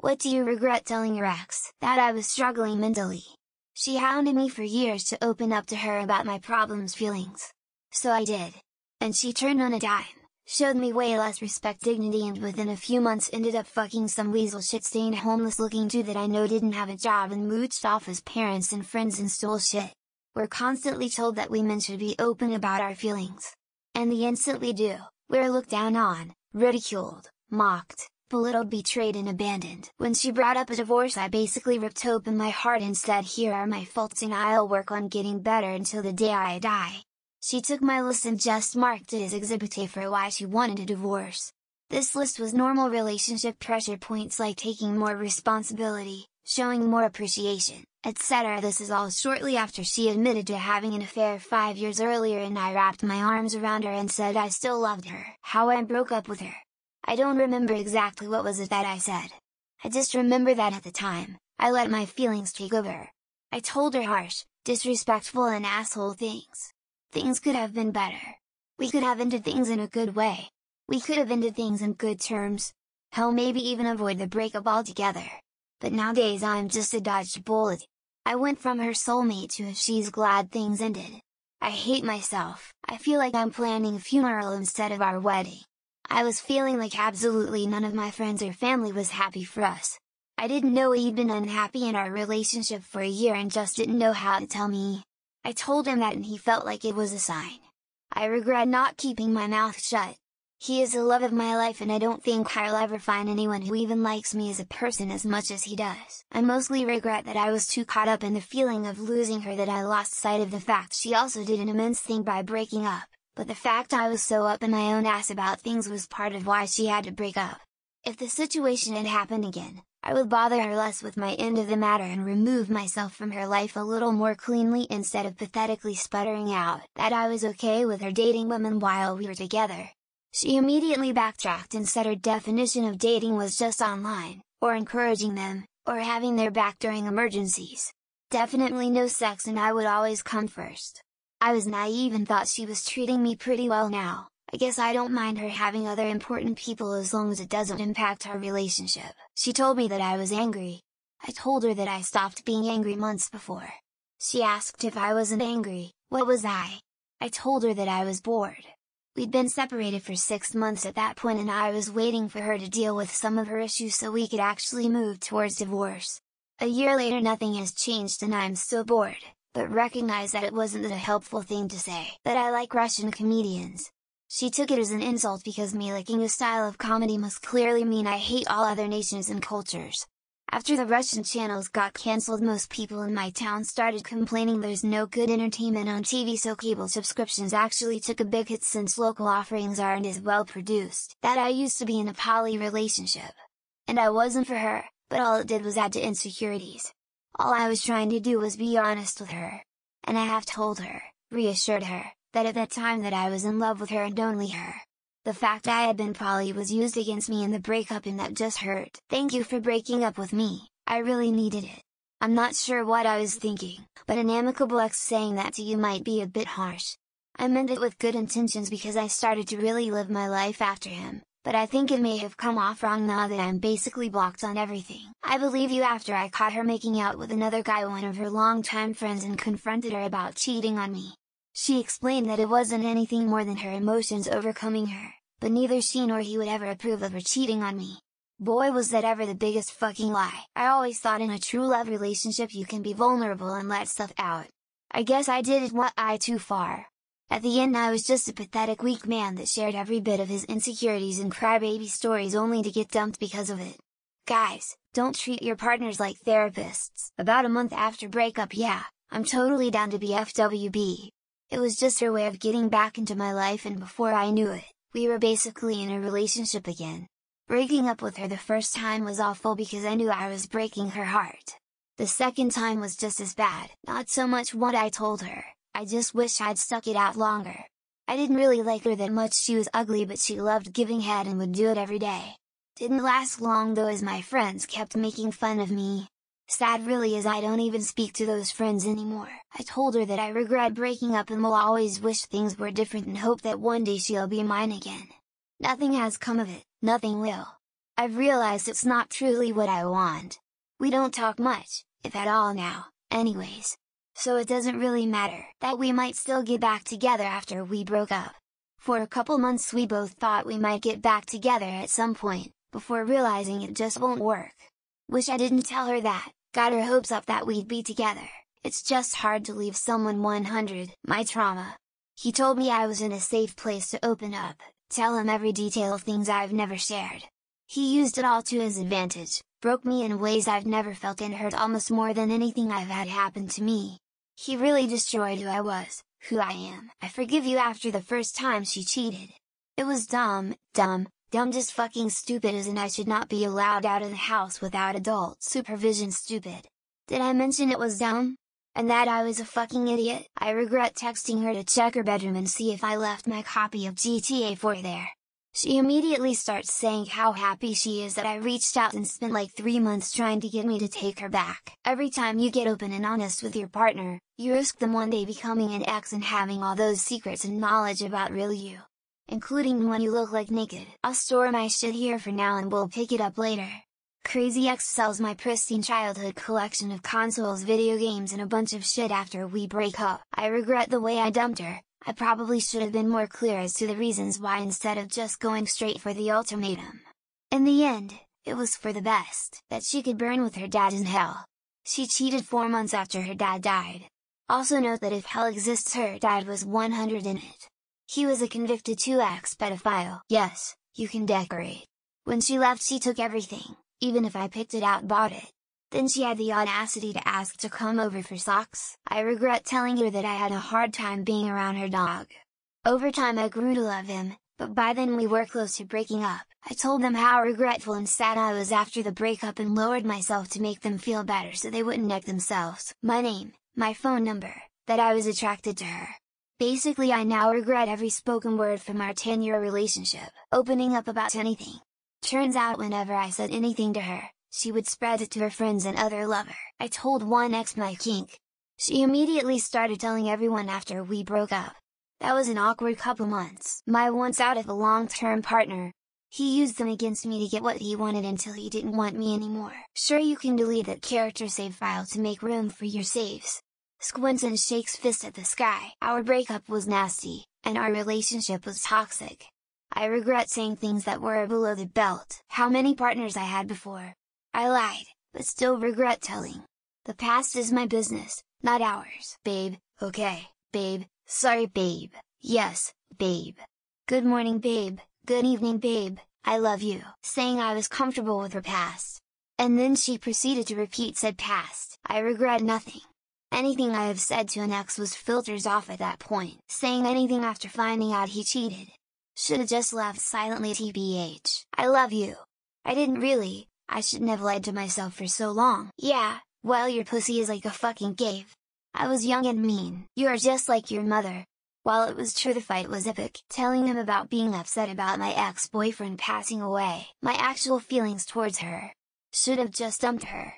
What do you regret telling your ex? That I was struggling mentally. She hounded me for years to open up to her about my problems feelings. So I did. And she turned on a dime, showed me way less respect, dignity, and within a few months ended up fucking some weasel shit-stained homeless looking dude that I know didn't have a job and mooched off his parents and friends and stole shit. We're constantly told that women should be open about our feelings. And the instant we do, we're looked down on, ridiculed, mocked, belittled, betrayed, and abandoned. When she brought up a divorce, I basically ripped open my heart and said, here are my faults and I'll work on getting better until the day I die. She took my list and just marked it as Exhibit A for why she wanted a divorce. This list was normal relationship pressure points like taking more responsibility, showing more appreciation, etc. This is all shortly after she admitted to having an affair 5 years earlier, and I wrapped my arms around her and said I still loved her. How I broke up with her. I don't remember exactly what was it that I said. I just remember that at the time, I let my feelings take over. I told her harsh, disrespectful and asshole things. Things could have been better. We could have ended things in a good way. We could have ended things in good terms. Hell, maybe even avoid the breakup altogether. But nowadays I'm just a dodged bullet. I went from her soulmate to a she's glad things ended. I hate myself. I feel like I'm planning a funeral instead of our wedding. I was feeling like absolutely none of my friends or family was happy for us. I didn't know he'd been unhappy in our relationship for a year and just didn't know how to tell me. I told him that and he felt like it was a sign. I regret not keeping my mouth shut. He is the love of my life and I don't think I'll ever find anyone who even likes me as a person as much as he does. I mostly regret that I was too caught up in the feeling of losing her that I lost sight of the fact she also did an immense thing by breaking up. But the fact I was so up in my own ass about things was part of why she had to break up. If the situation had happened again, I would bother her less with my end of the matter and remove myself from her life a little more cleanly instead of pathetically sputtering out that I was okay with her dating women while we were together. She immediately backtracked and said her definition of dating was just online, or encouraging them, or having their back during emergencies. Definitely no sex, and I would always come first. I was naive and thought she was treating me pretty well now. I guess I don't mind her having other important people as long as it doesn't impact our relationship. She told me that I was angry. I told her that I stopped being angry months before. She asked if I wasn't angry, what was I? I told her that I was bored. We'd been separated for 6 months at that point and I was waiting for her to deal with some of her issues so we could actually move towards divorce. A year later nothing has changed and I'm still bored, but recognize that it wasn't a helpful thing to say that I like Russian comedians. She took it as an insult because me liking a style of comedy must clearly mean I hate all other nations and cultures. After the Russian channels got cancelled, most people in my town started complaining there's no good entertainment on TV, so cable subscriptions actually took a big hit since local offerings aren't as well produced. That I used to be in a poly relationship. And I wasn't for her, but all it did was add to insecurities. All I was trying to do was be honest with her. And I have told her, reassured her, that at that time that I was in love with her and only her. The fact I had been poly was used against me in the breakup and that just hurt. Thank you for breaking up with me, I really needed it. I'm not sure what I was thinking, but an amicable ex saying that to you might be a bit harsh. I meant it with good intentions because I started to really live my life after him, but I think it may have come off wrong now that I'm basically blocked on everything. I believe you after I caught her making out with another guy, one of her longtime friends, and confronted her about cheating on me. She explained that it wasn't anything more than her emotions overcoming her, but neither she nor he would ever approve of her cheating on me. Boy, was that ever the biggest fucking lie. I always thought in a true love relationship you can be vulnerable and let stuff out. I guess I did it too far. At the end I was just a pathetic weak man that shared every bit of his insecurities and crybaby stories only to get dumped because of it. Guys, don't treat your partners like therapists. About a month after breakup, yeah, I'm totally down to be FWB. It was just her way of getting back into my life, and before I knew it, we were basically in a relationship again. Breaking up with her the first time was awful because I knew I was breaking her heart. The second time was just as bad, not so much what I told her, I just wish I'd stuck it out longer. I didn't really like her that much. She was ugly, but she loved giving head and would do it every day. Didn't last long though, as my friends kept making fun of me. Sad really, as I don't even speak to those friends anymore. I told her that I regret breaking up and will always wish things were different and hope that one day she'll be mine again. Nothing has come of it, nothing will. I've realized it's not truly what I want. We don't talk much, if at all now, anyways. So it doesn't really matter that we might still get back together after we broke up. For a couple months we both thought we might get back together at some point, before realizing it just won't work. Wish I didn't tell her that, got her hopes up that we'd be together. It's just hard to leave someone 100, my trauma. He told me I was in a safe place to open up, tell him every detail of things I've never shared. He used it all to his advantage, broke me in ways I've never felt and hurt almost more than anything I've had happen to me. He really destroyed who I was, who I am. I forgive you after the first time she cheated. It was dumb, just fucking stupid, as in I should not be allowed out of the house without adult supervision. Stupid. Did I mention it was dumb? And that I was a fucking idiot? I regret texting her to check her bedroom and see if I left my copy of GTA 4 there. She immediately starts saying how happy she is that I reached out and spent like 3 months trying to get me to take her back. Every time you get open and honest with your partner, you risk them one day becoming an ex and having all those secrets and knowledge about real you. Including when you look like naked. I'll store my shit here for now and we'll pick it up later. Crazy Ex sells my pristine childhood collection of consoles, video games and a bunch of shit after we break up. I regret the way I dumped her. I probably should have been more clear as to the reasons why instead of just going straight for the ultimatum. In the end, it was for the best, that she could burn with her dad in hell. She cheated 4 months after her dad died. Also note that if hell exists, her dad was 100 in it. He was a convicted 2X pedophile. Yes, you can decorate. When she left she took everything, even if I picked it out, bought it. Then she had the audacity to ask to come over for socks. I regret telling her that I had a hard time being around her dog. Over time I grew to love him, but by then we were close to breaking up. I told them how regretful and sad I was after the breakup and lowered myself to make them feel better so they wouldn't neck themselves. My name, my phone number, that I was attracted to her. Basically I now regret every spoken word from our 10-year relationship, opening up about anything. Turns out whenever I said anything to her, she would spread it to her friends and other lover. I told one ex my kink. She immediately started telling everyone after we broke up. That was an awkward couple months. My once out of a long-term partner. He used them against me to get what he wanted until he didn't want me anymore. Sure, you can delete that character save file to make room for your saves. Squints and shakes fist at the sky. Our breakup was nasty, and our relationship was toxic. I regret saying things that were below the belt. How many partners I had before. I lied, but still regret telling. The past is my business, not ours. Babe, okay, babe, sorry babe, yes, babe. Good morning babe, good evening babe, I love you. Saying I was comfortable with her past. And then she proceeded to repeat said past. I regret nothing. Anything I have said to an ex was filters off at that point. Saying anything after finding out he cheated. Should've just laughed silently. TBH. I love you. I didn't really. I shouldn't have lied to myself for so long. Yeah, well your pussy is like a fucking cave. I was young and mean. You are just like your mother. While it was true the fight was epic, telling him about being upset about my ex-boyfriend passing away, my actual feelings towards her. Should have just dumped her.